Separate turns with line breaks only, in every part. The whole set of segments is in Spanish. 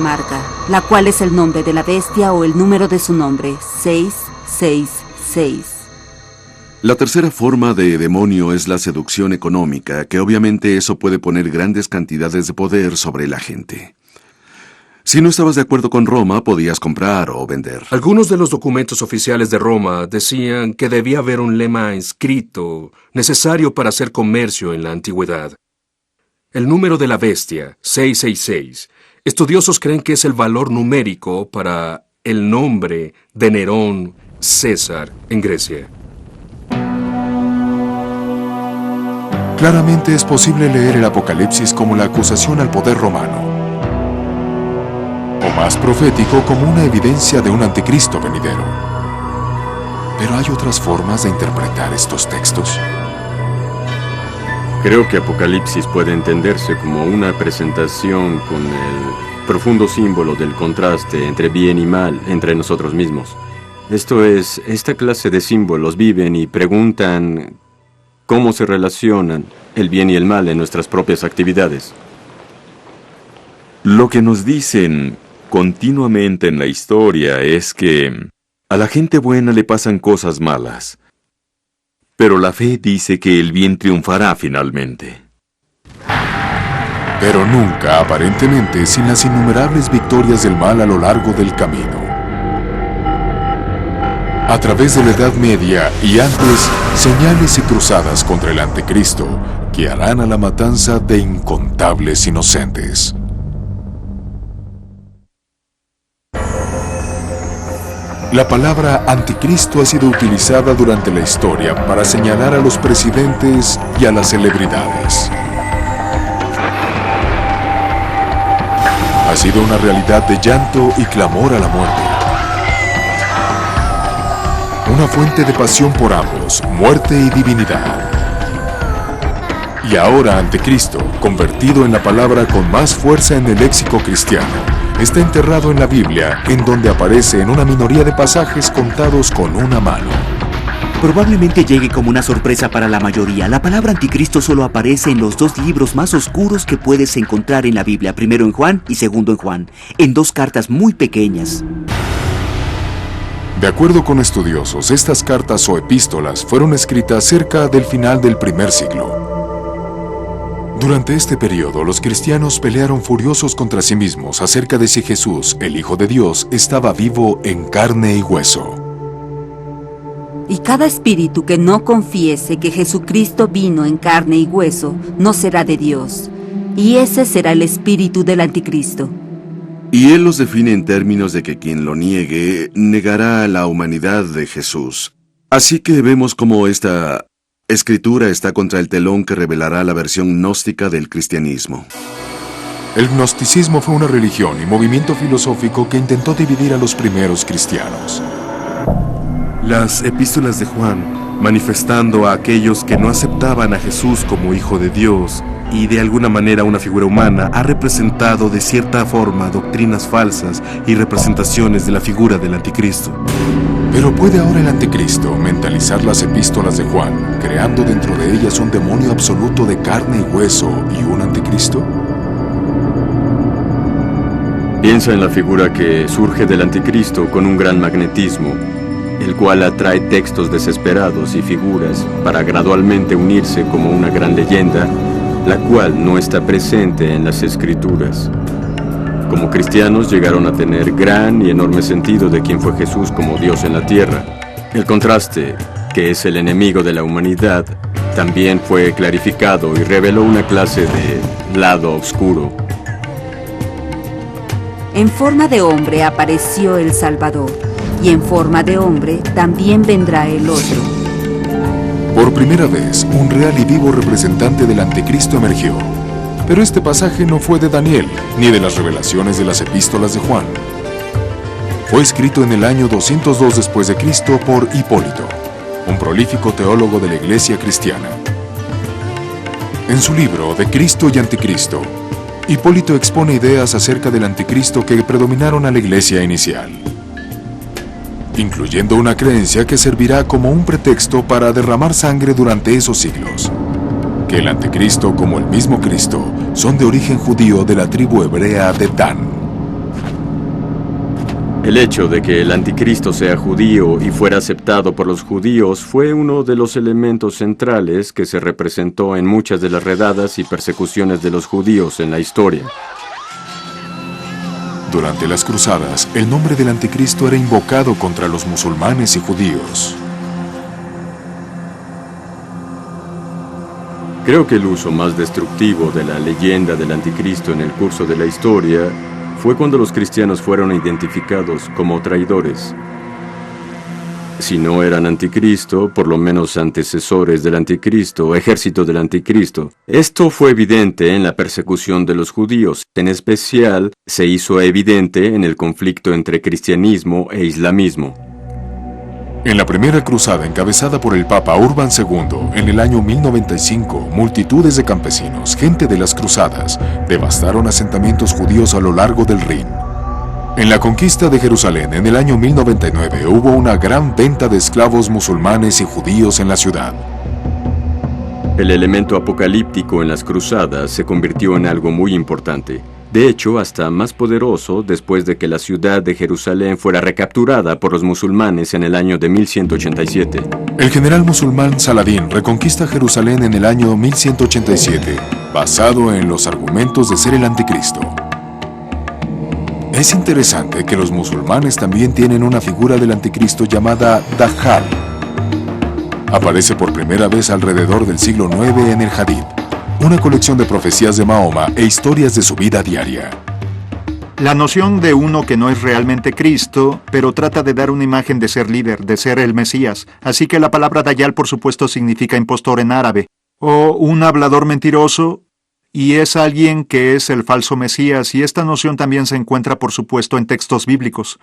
marca, la cual es el nombre de la bestia o el número de su nombre, 666.
La tercera forma de demonio es la seducción económica, que obviamente eso puede poner grandes cantidades de poder sobre la gente. Si no estabas de acuerdo con Roma, podías comprar o vender.
Algunos de los documentos oficiales de Roma decían que debía haber un lema inscrito necesario para hacer comercio en la antigüedad. El número de la bestia, 666. Estudiosos creen que es el valor numérico para el nombre de Nerón César en Grecia.
Claramente es posible leer el Apocalipsis como la acusación al poder romano, o más profético como una evidencia de un anticristo venidero. Pero hay otras formas de interpretar estos textos.
Creo que Apocalipsis puede entenderse como una presentación con el profundo símbolo del contraste entre bien y mal entre nosotros mismos. Esto es, esta clase de símbolos viven y preguntan cómo se relacionan el bien y el mal en nuestras propias actividades.
Lo que nos dicen continuamente en la historia es que a la gente buena le pasan cosas malas, pero la fe dice que el bien triunfará finalmente.
Pero nunca, aparentemente, sin las innumerables victorias del mal a lo largo del camino. A través de la Edad Media y antes, señales y cruzadas contra el anticristo que harán a la matanza de incontables inocentes. La palabra anticristo ha sido utilizada durante la historia para señalar a los presidentes y a las celebridades. Ha sido una realidad de llanto y clamor a la muerte. Una fuente de pasión por ambos, muerte y divinidad. Y ahora Anticristo, convertido en la palabra con más fuerza en el léxico cristiano, está enterrado en la Biblia, en donde aparece en una minoría de pasajes contados con una mano.
Probablemente llegue como una sorpresa para la mayoría. La palabra anticristo solo aparece en los dos libros más oscuros que puedes encontrar en la Biblia, primero en Juan y segundo en Juan, en dos cartas muy pequeñas.
De acuerdo con estudiosos, estas cartas o epístolas fueron escritas cerca del final del primer siglo. Durante este periodo, los cristianos pelearon furiosos contra sí mismos acerca de si Jesús, el Hijo de Dios, estaba vivo en carne y hueso.
Y cada espíritu que no confiese que Jesucristo vino en carne y hueso, no será de Dios. Y ese será el espíritu del anticristo.
Y él los define en términos de que quien lo niegue, negará a la humanidad de Jesús. Así que vemos cómo esta escritura está contra el telón que revelará la versión gnóstica del cristianismo.
El gnosticismo fue una religión y movimiento filosófico que intentó dividir a los primeros cristianos.
Las epístolas de Juan, manifestando a aquellos que no aceptaban a Jesús como Hijo de Dios y de alguna manera una figura humana, ha representado de cierta forma doctrinas falsas y representaciones de la figura del anticristo.
Pero ¿puede ahora el anticristo mentalizar las epístolas de Juan, creando dentro de ellas un demonio absoluto de carne y hueso y un anticristo?
Piensa en la figura que surge del anticristo con un gran magnetismo, el cual atrae textos desesperados y figuras para gradualmente unirse como una gran leyenda, la cual no está presente en las escrituras. Como cristianos llegaron a tener gran y enorme sentido de quién fue Jesús como Dios en la tierra. El contraste, que es el enemigo de la humanidad, también fue clarificado y reveló una clase de lado oscuro.
En forma de hombre apareció el Salvador, y en forma de hombre también vendrá el otro.
Por primera vez, un real y vivo representante del anticristo emergió. Pero este pasaje no fue de Daniel, ni de las revelaciones de las epístolas de Juan. Fue escrito en el año 202 después de Cristo por Hipólito, un prolífico teólogo de la Iglesia cristiana. En su libro De Cristo y Anticristo, Hipólito expone ideas acerca del anticristo que predominaron a la Iglesia inicial, incluyendo una creencia que servirá como un pretexto para derramar sangre durante esos siglos. Que el anticristo, como el mismo Cristo, son de origen judío de la tribu hebrea de Dan.
El hecho de que el anticristo sea judío y fuera aceptado por los judíos fue uno de los elementos centrales que se representó en muchas de las redadas y persecuciones de los judíos en la historia.
Durante las cruzadas, el nombre del anticristo era invocado contra los musulmanes y judíos.
Creo que el uso más destructivo de la leyenda del anticristo en el curso de la historia fue cuando los cristianos fueron identificados como traidores. Si no eran anticristo, por lo menos antecesores del anticristo, ejército del anticristo. Esto fue evidente en la persecución de los judíos. En especial, se hizo evidente en el conflicto entre cristianismo e islamismo.
En la primera cruzada encabezada por el Papa Urban II en el año 1095, multitudes de campesinos, gente de las cruzadas, devastaron asentamientos judíos a lo largo del Rin. En la conquista de Jerusalén en el año 1099 hubo una gran venta de esclavos musulmanes y judíos en la ciudad.
El elemento apocalíptico en las cruzadas se convirtió en algo muy importante. De hecho, hasta más poderoso después de que la ciudad de Jerusalén fuera recapturada por los musulmanes en el año de 1187.
El general musulmán Saladín reconquista Jerusalén en el año 1187, basado en los argumentos de ser el anticristo. Es interesante que los musulmanes también tienen una figura del anticristo llamada Dajjal. Aparece por primera vez alrededor del siglo IX en el Hadith, una colección de profecías de Mahoma e historias de su vida diaria.
La noción de uno que no es realmente Cristo, pero trata de dar una imagen de ser líder, de ser el Mesías. Así que la palabra Dayal, por supuesto, significa impostor en árabe. O un hablador mentiroso, y es alguien que es el falso Mesías, y esta noción también se encuentra, por supuesto, en textos bíblicos.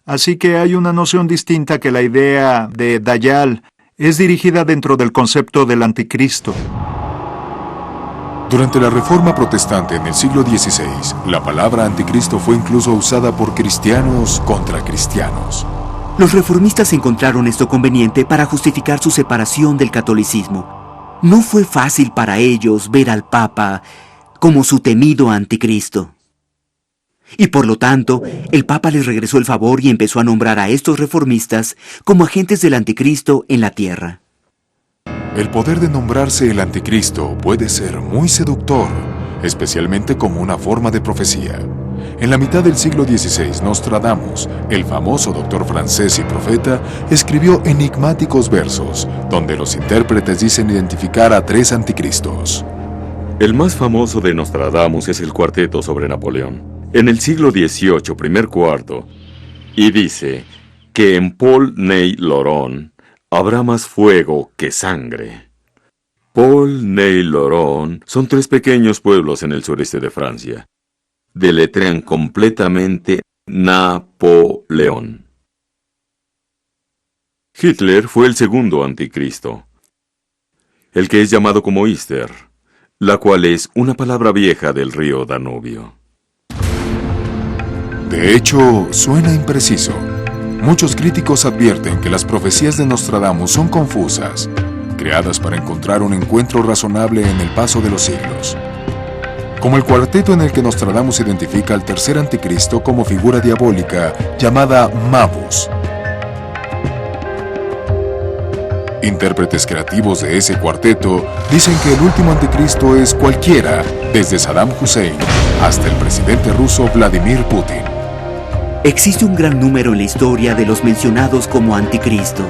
Así que hay una noción distinta que la idea de Dayal es dirigida dentro del concepto del anticristo.
Durante la Reforma Protestante en el siglo XVI, la palabra anticristo fue incluso usada por cristianos contra cristianos.
Los reformistas encontraron esto conveniente para justificar su separación del catolicismo. No fue fácil para ellos ver al Papa como su temido anticristo. Y por lo tanto, el Papa les regresó el favor y empezó a nombrar a estos reformistas como agentes del anticristo en la tierra.
El poder de nombrarse el anticristo puede ser muy seductor, especialmente como una forma de profecía. En la mitad del siglo XVI, Nostradamus, el famoso doctor francés y profeta, escribió enigmáticos versos, donde los intérpretes dicen identificar a 3 anticristos.
El más famoso de Nostradamus es el cuarteto sobre Napoleón, en el siglo XVIII, primer cuarto, y dice que en Paul-Ney-Loron habrá más fuego que sangre. Paul-Ney-Loron son 3 pequeños pueblos en el sureste de Francia. Deletrean completamente Napoleón. Hitler fue el segundo anticristo, el que es llamado como Easter, la cual es una palabra vieja del río Danubio.
De hecho, suena impreciso. Muchos críticos advierten que las profecías de Nostradamus son confusas, creadas para encontrar un encuentro razonable en el paso de los siglos. Como el cuarteto en el que Nostradamus identifica al tercer anticristo como figura diabólica llamada Mabus. Intérpretes creativos de ese cuarteto dicen que el último anticristo es cualquiera, desde Saddam Hussein hasta el presidente ruso Vladimir Putin.
Existe un gran número en la historia de los mencionados como anticristo.